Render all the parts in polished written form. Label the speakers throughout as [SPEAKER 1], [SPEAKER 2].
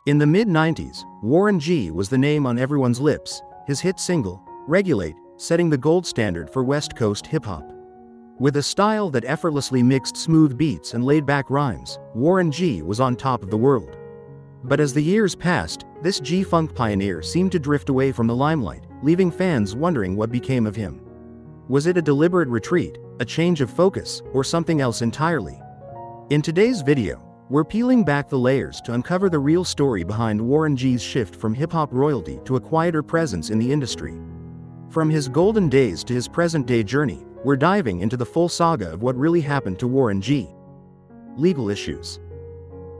[SPEAKER 1] In the mid-90s, Warren G was the name on everyone's lips, his hit single, Regulate, setting the gold standard for West Coast hip-hop. With a style that effortlessly mixed smooth beats and laid-back rhymes, Warren G was on top of the world. But as the years passed, this G-funk pioneer seemed to drift away from the limelight, leaving fans wondering what became of him. Was it a deliberate retreat, a change of focus, or something else entirely? In today's video, we're peeling back the layers to uncover the real story behind Warren G's shift from hip-hop royalty to a quieter presence in the industry. From his golden days to his present-day journey, we're diving into the full saga of what really happened to Warren G. Legal issues.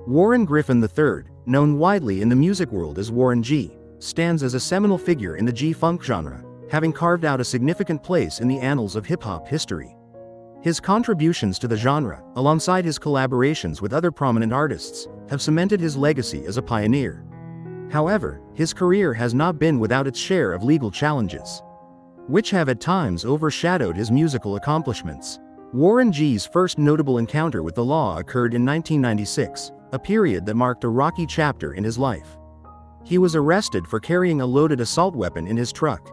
[SPEAKER 1] Warren Griffin III, known widely in the music world as Warren G, stands as a seminal figure in the G-funk genre, having carved out a significant place in the annals of hip-hop history. His contributions to the genre, alongside his collaborations with other prominent artists, have cemented his legacy as a pioneer. However, his career has not been without its share of legal challenges, which have at times overshadowed his musical accomplishments. Warren G's first notable encounter with the law occurred in 1996, a period that marked a rocky chapter in his life. He was arrested for carrying a loaded assault weapon in his truck.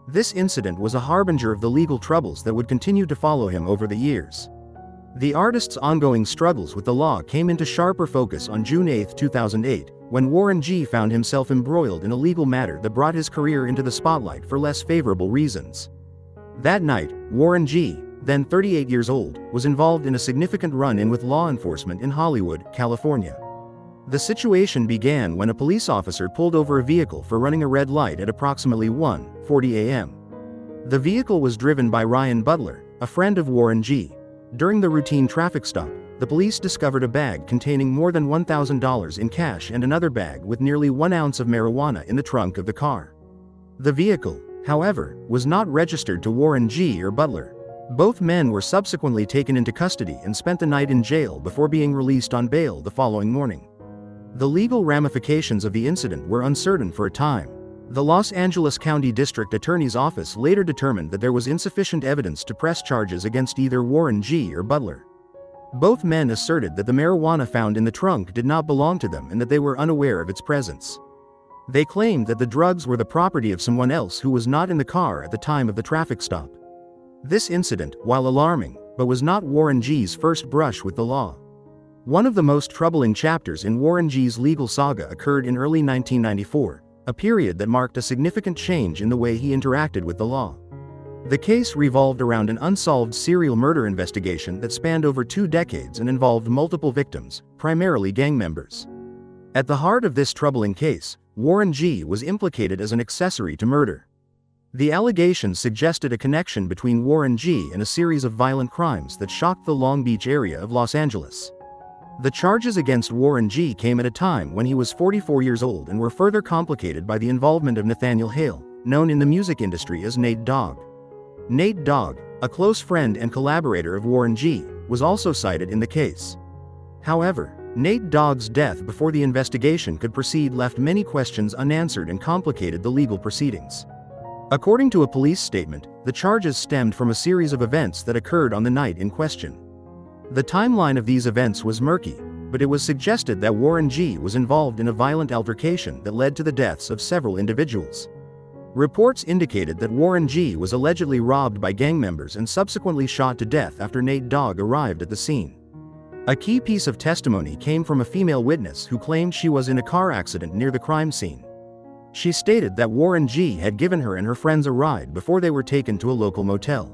[SPEAKER 1] This incident was a harbinger of the legal troubles that would continue to follow him over the years. The artist's ongoing struggles with the law came into sharper focus on June 8, 2008, when Warren G found himself embroiled in a legal matter that brought his career into the spotlight for less favorable reasons. That night, Warren G, then 38 years old, was involved in a significant run-in with law enforcement in Hollywood, California. The situation began when a police officer pulled over a vehicle for running a red light at approximately 1:40 a.m. The vehicle was driven by Ryan Butler, a friend of Warren G. During the routine traffic stop, the police discovered a bag containing more than $1,000 in cash and another bag with nearly 1 ounce of marijuana in the trunk of the car. The vehicle, however, was not registered to Warren G or Butler. Both men were subsequently taken into custody and spent the night in jail before being released on bail the following morning. The legal ramifications of the incident were uncertain for a time. The Los Angeles County District Attorney's Office later determined that there was insufficient evidence to press charges against either Warren G or Butler. Both men asserted that the marijuana found in the trunk did not belong to them and that they were unaware of its presence. They claimed that the drugs were the property of someone else who was not in the car at the time of the traffic stop. This incident, while alarming, was not Warren G's first brush with the law. One of the most troubling chapters in Warren G's legal saga occurred in early 1994, a period that marked a significant change in the way he interacted with the law. The case revolved around an unsolved serial murder investigation that spanned over 2 decades and involved multiple victims, primarily gang members. At the heart of this troubling case, Warren G was implicated as an accessory to murder. The allegations suggested a connection between Warren G and a series of violent crimes that shocked the Long Beach area of Los Angeles. The charges against Warren G came at a time when he was 44 years old and were further complicated by the involvement of Nathaniel Hale, known in the music industry as Nate Dogg. Nate Dogg, a close friend and collaborator of Warren G, was also cited in the case. However, Nate Dogg's death before the investigation could proceed left many questions unanswered and complicated the legal proceedings. According to a police statement, the charges stemmed from a series of events that occurred on the night in question. The timeline of these events was murky, but it was suggested that Warren G was involved in a violent altercation that led to the deaths of several individuals. Reports indicated that Warren G was allegedly robbed by gang members and subsequently shot to death after Nate Dogg arrived at the scene. A key piece of testimony came from a female witness who claimed she was in a car accident near the crime scene. She stated that Warren G had given her and her friends a ride before they were taken to a local motel.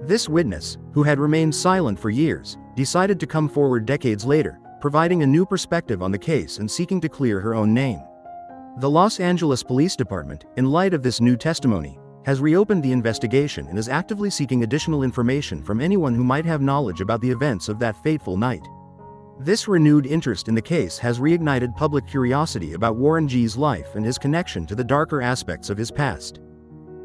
[SPEAKER 1] This witness, who had remained silent for years, decided to come forward decades later, providing a new perspective on the case and seeking to clear her own name. The Los Angeles Police Department, in light of this new testimony, has reopened the investigation and is actively seeking additional information from anyone who might have knowledge about the events of that fateful night. This renewed interest in the case has reignited public curiosity about Warren G's life and his connection to the darker aspects of his past.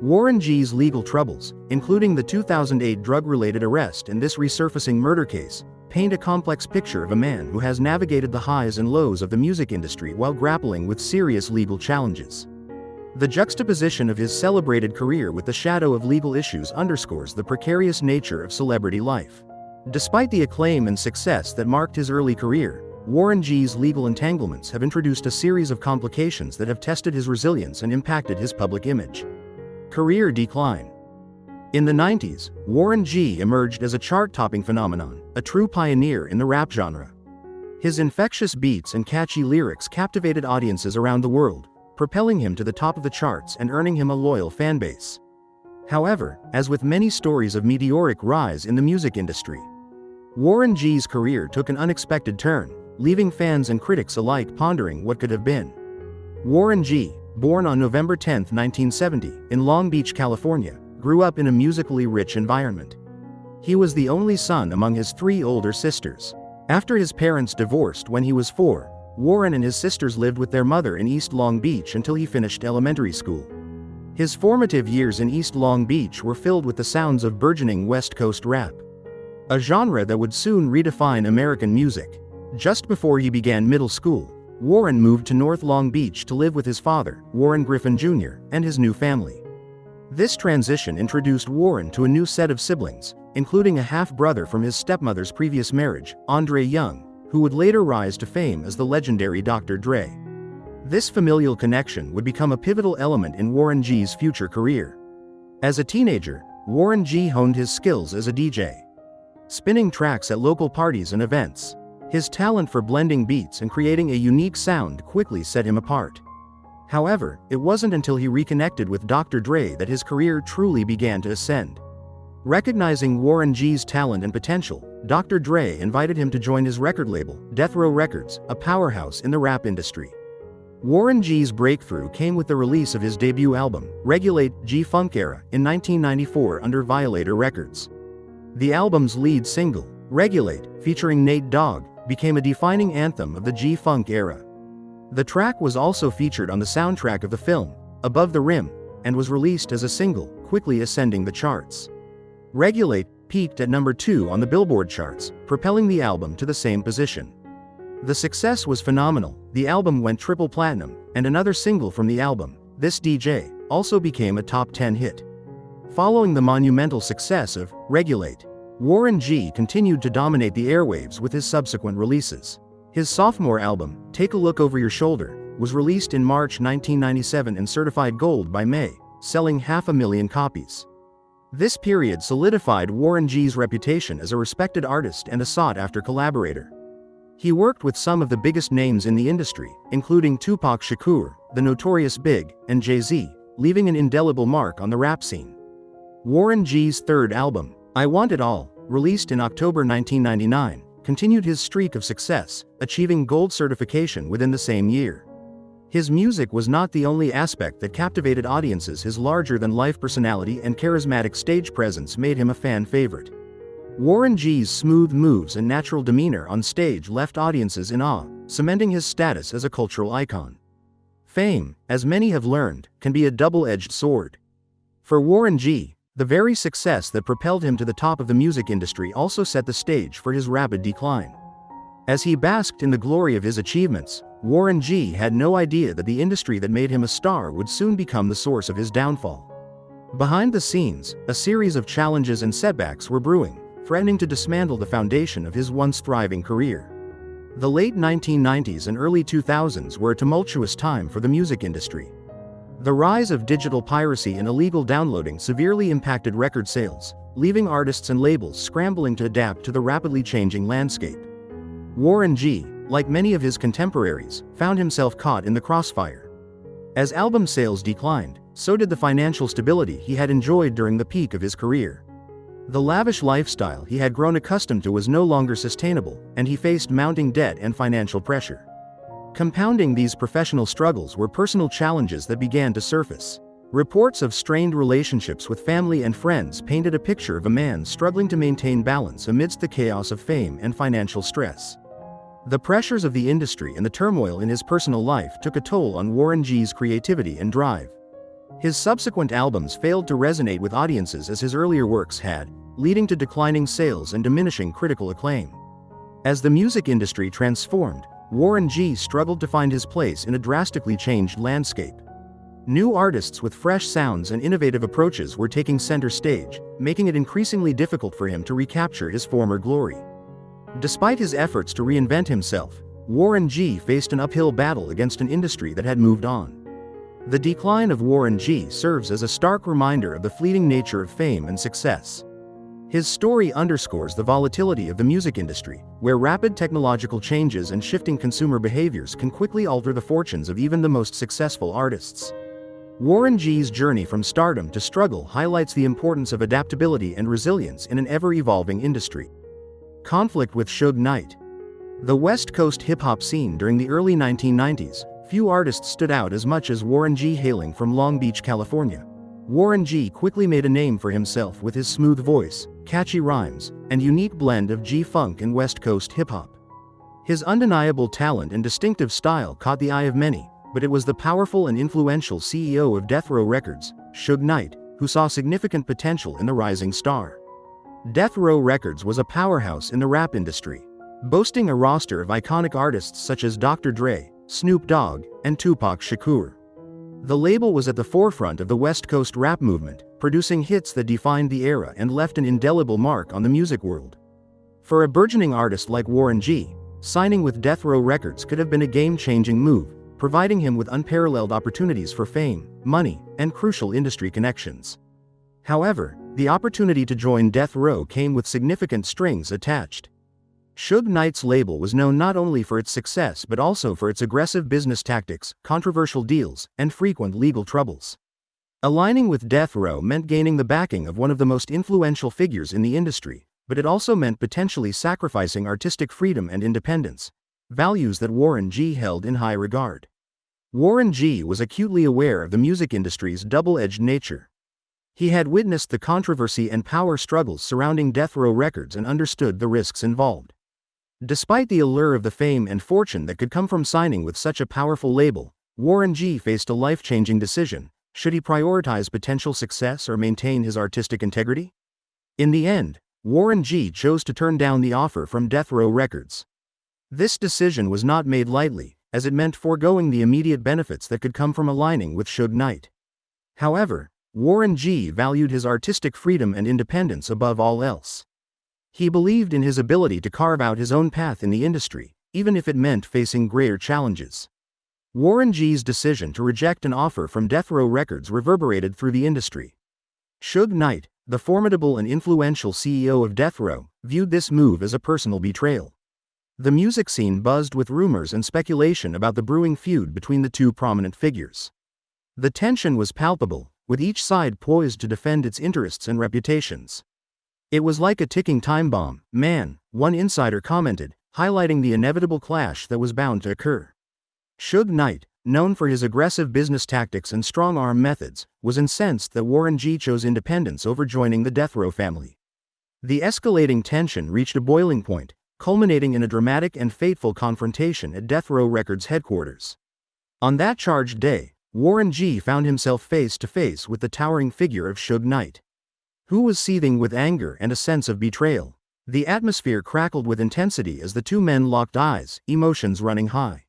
[SPEAKER 1] Warren G's legal troubles, including the 2008 drug-related arrest and this resurfacing murder case, paint a complex picture of a man who has navigated the highs and lows of the music industry while grappling with serious legal challenges. The juxtaposition of his celebrated career with the shadow of legal issues underscores the precarious nature of celebrity life. Despite the acclaim and success that marked his early career, Warren G's legal entanglements have introduced a series of complications that have tested his resilience and impacted his public image. Career decline. In the 90s, Warren G emerged as a chart-topping phenomenon, a true pioneer in the rap genre. His infectious beats and catchy lyrics captivated audiences around the world, propelling him to the top of the charts and earning him a loyal fanbase. However, as with many stories of meteoric rise in the music industry, Warren G's career took an unexpected turn, leaving fans and critics alike pondering what could have been. Warren G, born on November 10, 1970, in Long Beach, California, grew up in a musically rich environment. He was the only son among his 3 older sisters. After his parents divorced when he was 4, Warren and his sisters lived with their mother in East Long Beach until he finished elementary school. His formative years in East Long Beach were filled with the sounds of burgeoning West Coast rap, a genre that would soon redefine American music. Just before he began middle school, Warren moved to North Long Beach to live with his father, Warren Griffin Jr., and his new family. This transition introduced Warren to a new set of siblings, including a half-brother from his stepmother's previous marriage, Andre Young, who would later rise to fame as the legendary Dr. Dre. This familial connection would become a pivotal element in Warren G's future career. As a teenager, Warren G honed his skills as a DJ, spinning tracks at local parties and events. His talent for blending beats and creating a unique sound quickly set him apart. However, it wasn't until he reconnected with Dr. Dre that his career truly began to ascend. Recognizing Warren G's talent and potential, Dr. Dre invited him to join his record label, Death Row Records, a powerhouse in the rap industry. Warren G's breakthrough came with the release of his debut album, Regulate, G-Funk Era, in 1994 under Violator Records. The album's lead single, Regulate, featuring Nate Dogg, became a defining anthem of the G-Funk era. The track was also featured on the soundtrack of the film, Above the Rim, and was released as a single, quickly ascending the charts. Regulate peaked at number 2 on the Billboard charts, propelling the album to the same position. The success was phenomenal. The album went triple platinum, and another single from the album, This DJ, also became a top 10 hit. Following the monumental success of Regulate, Warren G continued to dominate the airwaves with his subsequent releases. His sophomore album, Take a Look Over Your Shoulder, was released in March 1997 and certified gold by May, selling 500,000 copies. This period solidified Warren G's reputation as a respected artist and a sought-after collaborator. He worked with some of the biggest names in the industry, including Tupac Shakur, the Notorious Big, and Jay-Z, leaving an indelible mark on the rap scene. Warren G's third album, I Want It All, released in October 1999, continued his streak of success, achieving gold certification within the same year. His music was not the only aspect that captivated audiences. His larger-than-life personality and charismatic stage presence made him a fan favorite. Warren G's smooth moves and natural demeanor on stage left audiences in awe, cementing his status as a cultural icon. Fame, as many have learned, can be a double-edged sword. For Warren G, the very success that propelled him to the top of the music industry also set the stage for his rapid decline. As he basked in the glory of his achievements, Warren G had no idea that the industry that made him a star would soon become the source of his downfall. Behind the scenes, a series of challenges and setbacks were brewing, threatening to dismantle the foundation of his once thriving career. The late 1990s and early 2000s were a tumultuous time for the music industry. The rise of digital piracy and illegal downloading severely impacted record sales, leaving artists and labels scrambling to adapt to the rapidly changing landscape. Warren G, like many of his contemporaries, found himself caught in the crossfire. As album sales declined, so did the financial stability he had enjoyed during the peak of his career. The lavish lifestyle he had grown accustomed to was no longer sustainable, and he faced mounting debt and financial pressure. Compounding these professional struggles were personal challenges that began to surface. Reports of strained relationships with family and friends painted a picture of a man struggling to maintain balance amidst the chaos of fame and financial stress. The pressures of the industry and the turmoil in his personal life took a toll on Warren G's creativity and drive. His subsequent albums failed to resonate with audiences as his earlier works had, leading to declining sales and diminishing critical acclaim. As the music industry transformed, Warren G struggled to find his place in a drastically changed landscape. New artists with fresh sounds and innovative approaches were taking center stage, making it increasingly difficult for him to recapture his former glory. Despite his efforts to reinvent himself, Warren G faced an uphill battle against an industry that had moved on. The decline of Warren G serves as a stark reminder of the fleeting nature of fame and success. His story underscores the volatility of the music industry, where rapid technological changes and shifting consumer behaviors can quickly alter the fortunes of even the most successful artists. Warren G's journey from stardom to struggle highlights the importance of adaptability and resilience in an ever-evolving industry. Conflict with Suge Knight. The West Coast hip-hop scene during the early 1990s, few artists stood out as much as Warren G. Hailing from Long Beach, California, Warren G quickly made a name for himself with his smooth voice, catchy rhymes, and unique blend of G-funk and West Coast hip-hop. His undeniable talent and distinctive style caught the eye of many, but it was the powerful and influential CEO of Death Row Records, Suge Knight, who saw significant potential in the rising star. Death Row Records was a powerhouse in the rap industry, boasting a roster of iconic artists such as Dr. Dre, Snoop Dogg, and Tupac Shakur. The label was at the forefront of the West Coast rap movement, producing hits that defined the era and left an indelible mark on the music world. For a burgeoning artist like Warren G, signing with Death Row Records could have been a game-changing move, providing him with unparalleled opportunities for fame, money, and crucial industry connections. However, the opportunity to join Death Row came with significant strings attached. Suge Knight's label was known not only for its success but also for its aggressive business tactics, controversial deals, and frequent legal troubles. Aligning with Death Row meant gaining the backing of one of the most influential figures in the industry, but it also meant potentially sacrificing artistic freedom and independence, values that Warren G held in high regard. Warren G was acutely aware of the music industry's double-edged nature. He had witnessed the controversy and power struggles surrounding Death Row Records and understood the risks involved. Despite the allure of the fame and fortune that could come from signing with such a powerful label, Warren G faced a life-changing decision: should he prioritize potential success or maintain his artistic integrity? In the end, Warren G chose to turn down the offer from Death Row Records. This decision was not made lightly, as it meant foregoing the immediate benefits that could come from aligning with Suge Knight. However, Warren G valued his artistic freedom and independence above all else. He believed in his ability to carve out his own path in the industry, even if it meant facing greater challenges. Warren G's decision to reject an offer from Death Row Records reverberated through the industry. Suge Knight, the formidable and influential CEO of Death Row, viewed this move as a personal betrayal. The music scene buzzed with rumors and speculation about the brewing feud between the two prominent figures. The tension was palpable, with each side poised to defend its interests and reputations. It was like a ticking time bomb, man, one insider commented, highlighting the inevitable clash that was bound to occur. Suge Knight, known for his aggressive business tactics and strong-arm methods, was incensed that Warren G chose independence over joining the Death Row family. The escalating tension reached a boiling point, culminating in a dramatic and fateful confrontation at Death Row Records headquarters. On that charged day, Warren G found himself face to face with the towering figure of Suge Knight, who was seething with anger and a sense of betrayal. The atmosphere crackled with intensity as the two men locked eyes, emotions running high.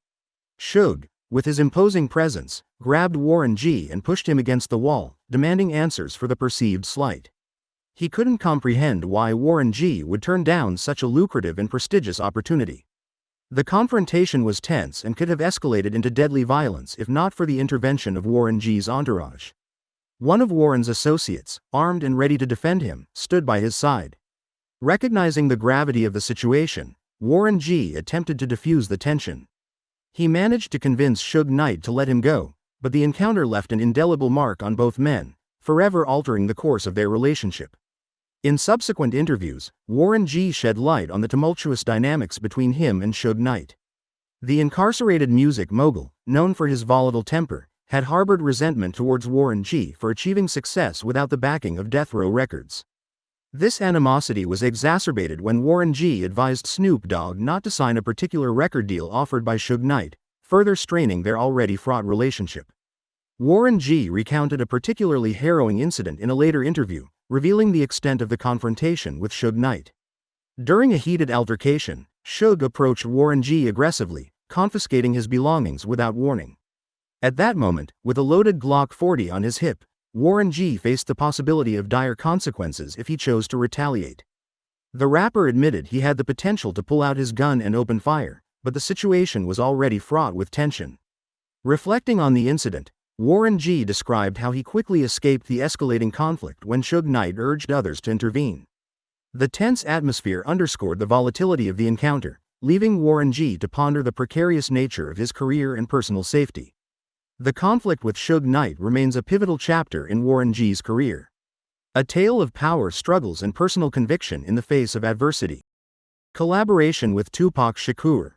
[SPEAKER 1] Suge, with his imposing presence, grabbed Warren G and pushed him against the wall, demanding answers for the perceived slight. He couldn't comprehend why Warren G would turn down such a lucrative and prestigious opportunity. The confrontation was tense and could have escalated into deadly violence if not for the intervention of Warren G's entourage. One of Warren's associates, armed and ready to defend him, stood by his side. Recognizing the gravity of the situation, Warren G attempted to defuse the tension. He managed to convince Suge Knight to let him go, but the encounter left an indelible mark on both men, forever altering the course of their relationship. In subsequent interviews, Warren G shed light on the tumultuous dynamics between him and Suge Knight. The incarcerated music mogul, known for his volatile temper, had harbored resentment towards Warren G for achieving success without the backing of Death Row Records. This animosity was exacerbated when Warren G advised Snoop Dogg not to sign a particular record deal offered by Suge Knight, further straining their already fraught relationship. Warren G recounted a particularly harrowing incident in a later interview, revealing the extent of the confrontation with Suge Knight. During a heated altercation, Suge approached Warren G aggressively, confiscating his belongings without warning. At that moment, with a loaded Glock 40 on his hip, Warren G faced the possibility of dire consequences if he chose to retaliate. The rapper admitted he had the potential to pull out his gun and open fire, but the situation was already fraught with tension. Reflecting on the incident, Warren G. described how he quickly escaped the escalating conflict when Suge Knight urged others to intervene. The tense atmosphere underscored the volatility of the encounter, leaving Warren G. to ponder the precarious nature of his career and personal safety. The conflict with Suge Knight remains a pivotal chapter in Warren G.'s career. A tale of power struggles and personal conviction in the face of adversity. Collaboration with Tupac Shakur.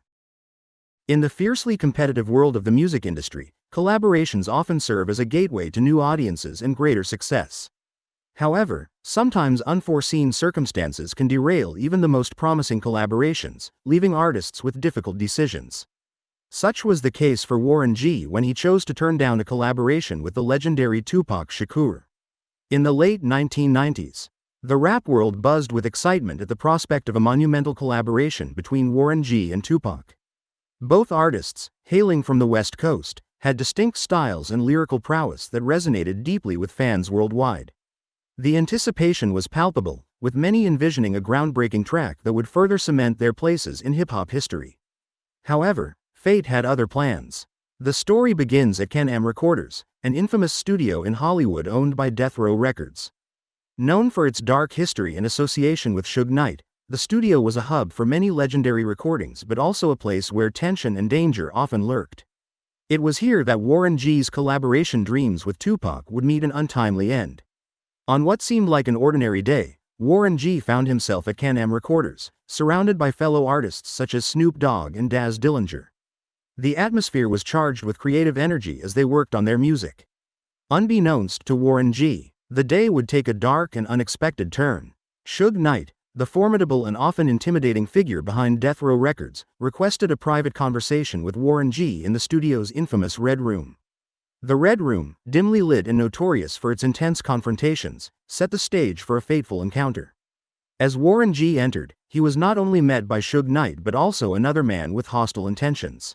[SPEAKER 1] In the fiercely competitive world of the music industry, collaborations often serve as a gateway to new audiences and greater success. However, sometimes unforeseen circumstances can derail even the most promising collaborations, leaving artists with difficult decisions. Such was the case for Warren G. when he chose to turn down a collaboration with the legendary Tupac Shakur. In the late 1990s, the rap world buzzed with excitement at the prospect of a monumental collaboration between Warren G. and Tupac. Both artists, hailing from the West Coast, had distinct styles and lyrical prowess that resonated deeply with fans worldwide. The anticipation was palpable, with many envisioning a groundbreaking track that would further cement their places in hip-hop history. However, fate had other plans. The story begins at Can-Am Recorders, an infamous studio in Hollywood owned by Death Row Records. Known for its dark history and association with Suge Knight, the studio was a hub for many legendary recordings but also a place where tension and danger often lurked. It was here that Warren G.'s collaboration dreams with Tupac would meet an untimely end. On what seemed like an ordinary day, Warren G. found himself at Can-Am Recorders, surrounded by fellow artists such as Snoop Dogg and Daz Dillinger. The atmosphere was charged with creative energy as they worked on their music. Unbeknownst to Warren G., the day would take a dark and unexpected turn. Suge Knight, the formidable and often intimidating figure behind Death Row Records, requested a private conversation with Warren G. in the studio's infamous Red Room. The Red Room, dimly lit and notorious for its intense confrontations, set the stage for a fateful encounter. As Warren G. entered, he was not only met by Suge Knight but also another man with hostile intentions.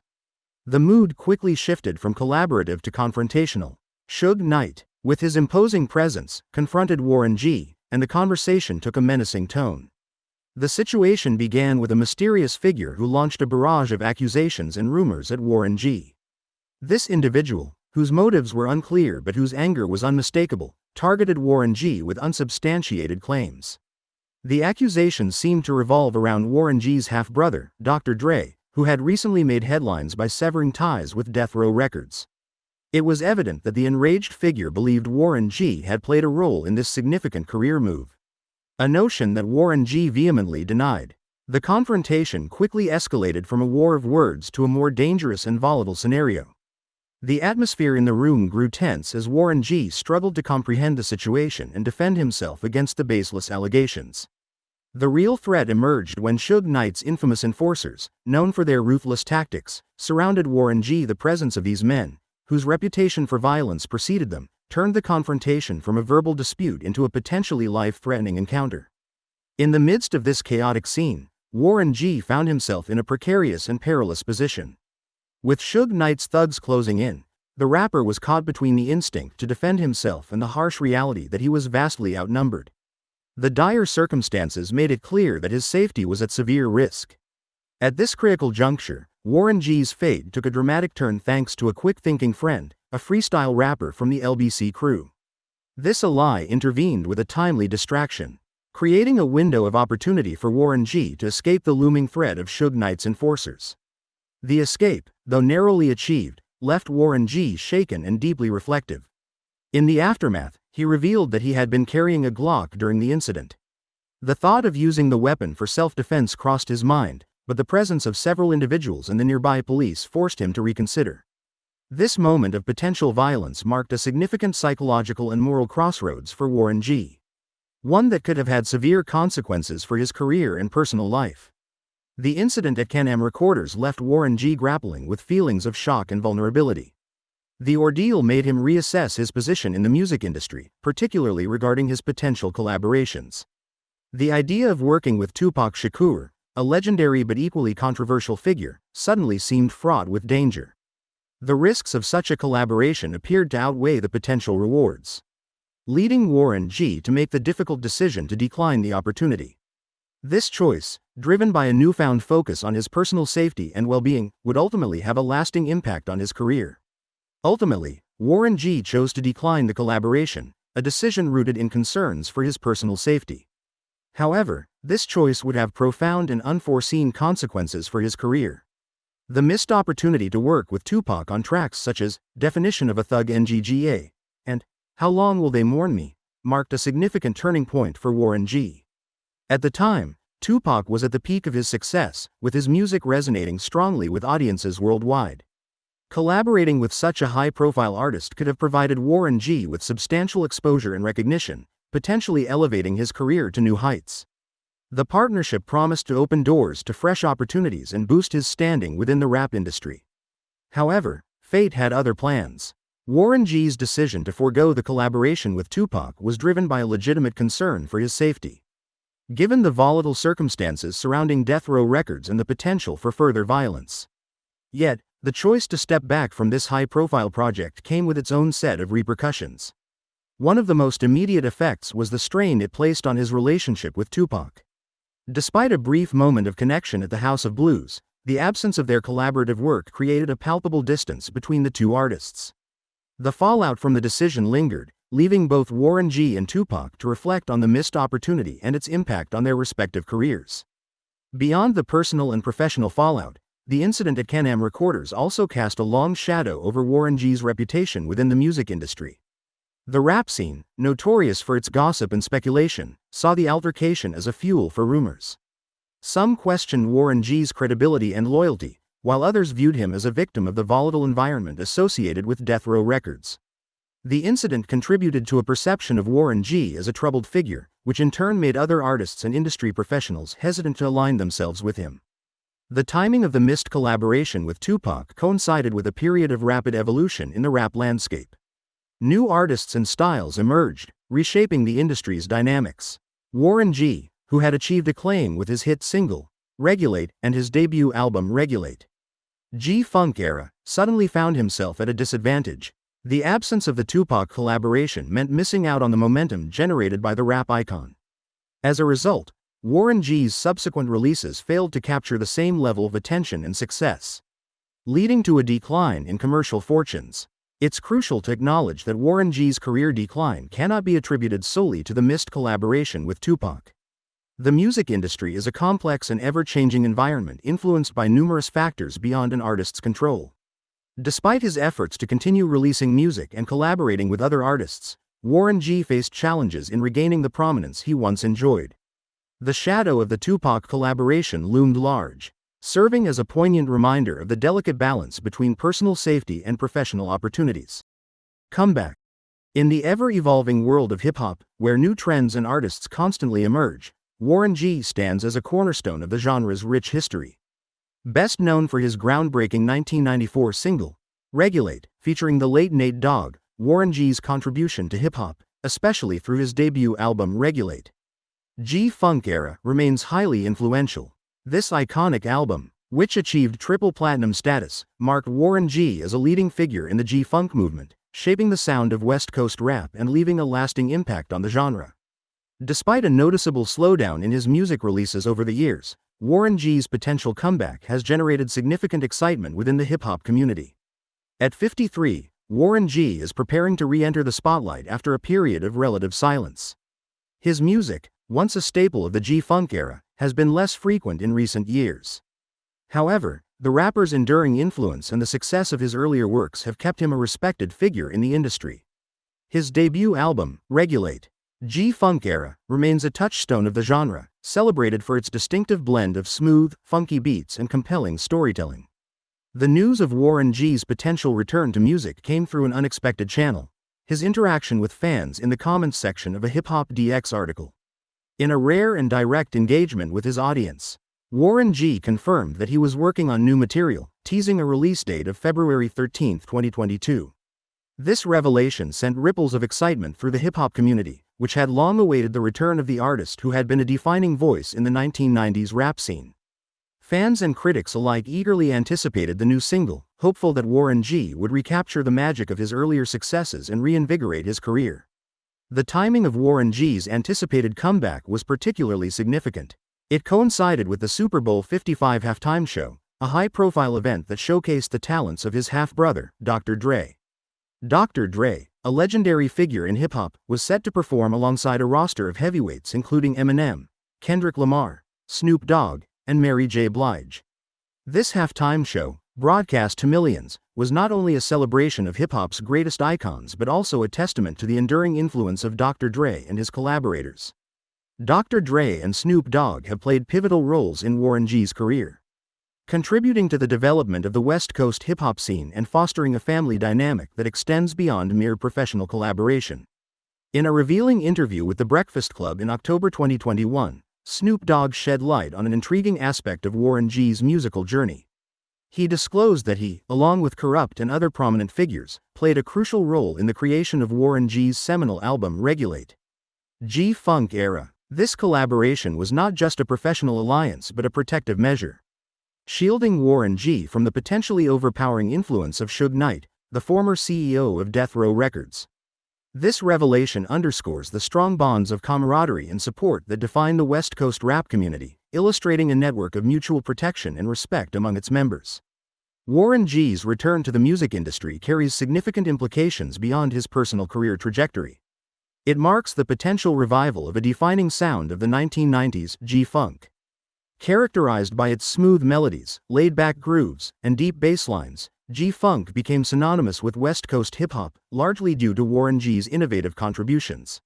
[SPEAKER 1] The mood quickly shifted from collaborative to confrontational. Suge Knight, with his imposing presence, confronted Warren G., and the conversation took a menacing tone. The situation began with a mysterious figure who launched a barrage of accusations and rumors at Warren G. This individual, whose motives were unclear but whose anger was unmistakable, targeted Warren G. with unsubstantiated claims. The accusations seemed to revolve around Warren G.'s half-brother, Dr. Dre, who had recently made headlines by severing ties with Death Row Records. It was evident that the enraged figure believed Warren G. had played a role in this significant career move. A notion that Warren G. vehemently denied. The confrontation quickly escalated from a war of words to a more dangerous and volatile scenario. The atmosphere in the room grew tense as Warren G. struggled to comprehend the situation and defend himself against the baseless allegations. The real threat emerged when Suge Knight's infamous enforcers, known for their ruthless tactics, surrounded Warren G. The presence of these men, whose reputation for violence preceded them, turned the confrontation from a verbal dispute into a potentially life-threatening encounter. In the midst of this chaotic scene, Warren G. found himself in a precarious and perilous position. With Suge Knight's thugs closing in, the rapper was caught between the instinct to defend himself and the harsh reality that he was vastly outnumbered. The dire circumstances made it clear that his safety was at severe risk. At this critical juncture, Warren G.'s fate took a dramatic turn thanks to a quick-thinking friend, a freestyle rapper from the LBC crew. This ally intervened with a timely distraction, creating a window of opportunity for Warren G. to escape the looming threat of Suge Knight's enforcers. The escape, though narrowly achieved, left Warren G. shaken and deeply reflective. In the aftermath, he revealed that he had been carrying a Glock during the incident. The thought of using the weapon for self-defense crossed his mind, but the presence of several individuals and the nearby police forced him to reconsider. This moment of potential violence marked a significant psychological and moral crossroads for Warren G. One that could have had severe consequences for his career and personal life. The incident at Can-Am Recorders left Warren G. grappling with feelings of shock and vulnerability. The ordeal made him reassess his position in the music industry, particularly regarding his potential collaborations. The idea of working with Tupac Shakur, a legendary but equally controversial figure, suddenly seemed fraught with danger. The risks of such a collaboration appeared to outweigh the potential rewards, leading Warren G. to make the difficult decision to decline the opportunity. This choice, driven by a newfound focus on his personal safety and well-being, would ultimately have a lasting impact on his career. Ultimately, Warren G chose to decline the collaboration, a decision rooted in concerns for his personal safety. However, this choice would have profound and unforeseen consequences for his career. The missed opportunity to work with Tupac on tracks such as Definition of a Thug NGGA and How Long Will They Mourn Me marked a significant turning point for Warren G. At the time, Tupac was at the peak of his success, with his music resonating strongly with audiences worldwide. Collaborating with such a high-profile artist could have provided Warren G with substantial exposure and recognition, potentially elevating his career to new heights. The partnership promised to open doors to fresh opportunities and boost his standing within the rap industry. However, fate had other plans. Warren G's decision to forego the collaboration with Tupac was driven by a legitimate concern for his safety. Given the volatile circumstances surrounding Death Row Records and the potential for further violence. Yet, the choice to step back from this high-profile project came with its own set of repercussions. One of the most immediate effects was the strain it placed on his relationship with Tupac. Despite a brief moment of connection at the House of Blues, the absence of their collaborative work created a palpable distance between the two artists. The fallout from the decision lingered, leaving both Warren G and Tupac to reflect on the missed opportunity and its impact on their respective careers. Beyond the personal and professional fallout, the incident at Can-Am Recorders also cast a long shadow over Warren G's reputation within the music industry. The rap scene, notorious for its gossip and speculation, saw the altercation as a fuel for rumors. Some questioned Warren G's credibility and loyalty, while others viewed him as a victim of the volatile environment associated with Death Row Records. The incident contributed to a perception of Warren G as a troubled figure, which in turn made other artists and industry professionals hesitant to align themselves with him. The timing of the missed collaboration with Tupac coincided with a period of rapid evolution in the rap landscape. New artists and styles emerged, reshaping the industry's dynamics. Warren G, who had achieved acclaim with his hit single, Regulate, and his debut album Regulate. G-Funk era, suddenly found himself at a disadvantage. The absence of the Tupac collaboration meant missing out on the momentum generated by the rap icon. As a result, Warren G's subsequent releases failed to capture the same level of attention and success, leading to a decline in commercial fortunes. It's crucial to acknowledge that Warren G's career decline cannot be attributed solely to the missed collaboration with Tupac. The music industry is a complex and ever-changing environment influenced by numerous factors beyond an artist's control. Despite his efforts to continue releasing music and collaborating with other artists, Warren G faced challenges in regaining the prominence he once enjoyed. The shadow of the Tupac collaboration loomed large, serving as a poignant reminder of the delicate balance between personal safety and professional opportunities. Comeback. In the ever-evolving world of hip-hop, where new trends and artists constantly emerge, Warren G stands as a cornerstone of the genre's rich history. Best known for his groundbreaking 1994 single, Regulate, featuring the late Nate Dogg, Warren G's contribution to hip-hop, especially through his debut album Regulate, G-Funk era, remains highly influential. This iconic album, which achieved triple platinum status, marked Warren G as a leading figure in the G-Funk movement, shaping the sound of West Coast rap and leaving a lasting impact on the genre. Despite a noticeable slowdown in his music releases over the years, Warren G's potential comeback has generated significant excitement within the hip-hop community. At 53, Warren G is preparing to re-enter the spotlight after a period of relative silence. His music, once a staple of the G-Funk era, has been less frequent in recent years. However, the rapper's enduring influence and the success of his earlier works have kept him a respected figure in the industry. His debut album, Regulate, G-Funk era, remains a touchstone of the genre, celebrated for its distinctive blend of smooth, funky beats and compelling storytelling. The news of Warren G's potential return to music came through an unexpected channel: his interaction with fans in the comments section of a Hip Hop DX article. In a rare and direct engagement with his audience, Warren G confirmed that he was working on new material, teasing a release date of February 13, 2022. This revelation sent ripples of excitement through the hip-hop community, which had long awaited the return of the artist who had been a defining voice in the 1990s rap scene. Fans and critics alike eagerly anticipated the new single, hopeful that Warren G would recapture the magic of his earlier successes and reinvigorate his career. The timing of Warren G's anticipated comeback was particularly significant. It coincided with the Super Bowl 55 halftime show, a high-profile event that showcased the talents of his half-brother, Dr. Dre. Dr. Dre, a legendary figure in hip-hop, was set to perform alongside a roster of heavyweights including Eminem, Kendrick Lamar, Snoop Dogg, and Mary J. Blige. This halftime show, broadcast to millions, was not only a celebration of hip-hop's greatest icons but also a testament to the enduring influence of Dr. Dre and his collaborators. Dr. Dre and Snoop Dogg have played pivotal roles in Warren G's career, contributing to the development of the West Coast hip-hop scene and fostering a family dynamic that extends beyond mere professional collaboration. In a revealing interview with The Breakfast Club in October 2021, Snoop Dogg shed light on an intriguing aspect of Warren G's musical journey. He disclosed that he, along with Corrupt and other prominent figures, played a crucial role in the creation of Warren G's seminal album Regulate. G-Funk Era. This collaboration was not just a professional alliance but a protective measure, shielding Warren G from the potentially overpowering influence of Suge Knight, the former CEO of Death Row Records. This revelation underscores the strong bonds of camaraderie and support that define the West Coast rap community, illustrating a network of mutual protection and respect among its members. Warren G's return to the music industry carries significant implications beyond his personal career trajectory. It marks the potential revival of a defining sound of the 1990s, G-Funk. Characterized by its smooth melodies, laid-back grooves, and deep bass lines, G-Funk became synonymous with West Coast hip-hop, largely due to Warren G's innovative contributions.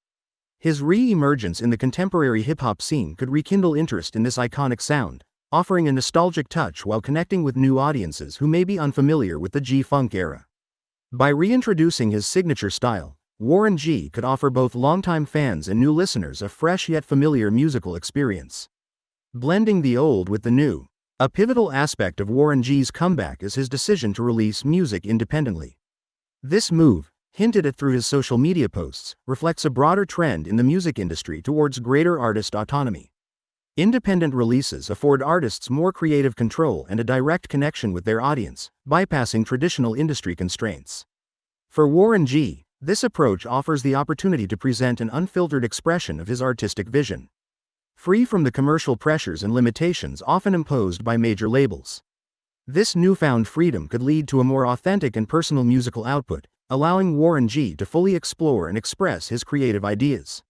[SPEAKER 1] His re-emergence in the contemporary hip-hop scene could rekindle interest in this iconic sound, offering a nostalgic touch while connecting with new audiences who may be unfamiliar with the G-Funk era. By reintroducing his signature style, Warren G could offer both longtime fans and new listeners a fresh yet familiar musical experience, blending the old with the new. A pivotal aspect of Warren G's comeback is his decision to release music independently. This move, hinted at through his social media posts, reflects a broader trend in the music industry towards greater artist autonomy. Independent releases afford artists more creative control and a direct connection with their audience, bypassing traditional industry constraints. For Warren G, this approach offers the opportunity to present an unfiltered expression of his artistic vision, free from the commercial pressures and limitations often imposed by major labels. This newfound freedom could lead to a more authentic and personal musical output, allowing Warren G to fully explore and express his creative ideas.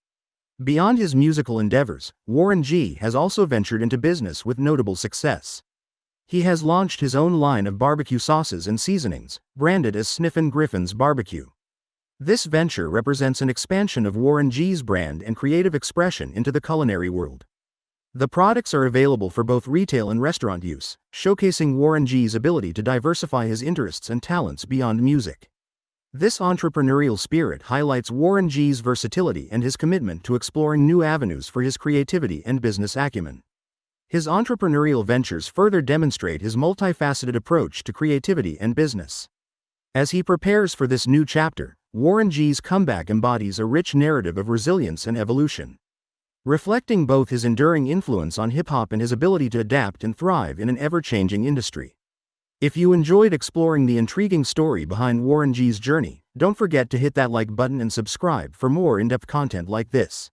[SPEAKER 1] Beyond his musical endeavors, Warren G has also ventured into business with notable success. He has launched his own line of barbecue sauces and seasonings, branded as Sniffin' Griffin's Barbecue. This venture represents an expansion of Warren G's brand and creative expression into the culinary world. The products are available for both retail and restaurant use, showcasing Warren G's ability to diversify his interests and talents beyond music. This entrepreneurial spirit highlights Warren G's versatility and his commitment to exploring new avenues for his creativity and business acumen. His entrepreneurial ventures further demonstrate his multifaceted approach to creativity and business. As he prepares for this new chapter, Warren G's comeback embodies a rich narrative of resilience and evolution, reflecting both his enduring influence on hip-hop and his ability to adapt and thrive in an ever-changing industry. If you enjoyed exploring the intriguing story behind Warren G's journey, don't forget to hit that like button and subscribe for more in-depth content like this.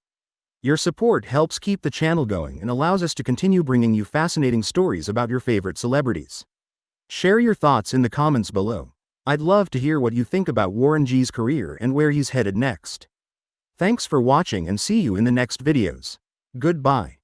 [SPEAKER 1] Your support helps keep the channel going and allows us to continue bringing you fascinating stories about your favorite celebrities. Share your thoughts in the comments below. I'd love to hear what you think about Warren G's career and where he's headed next. Thanks for watching and see you in the next videos. Goodbye.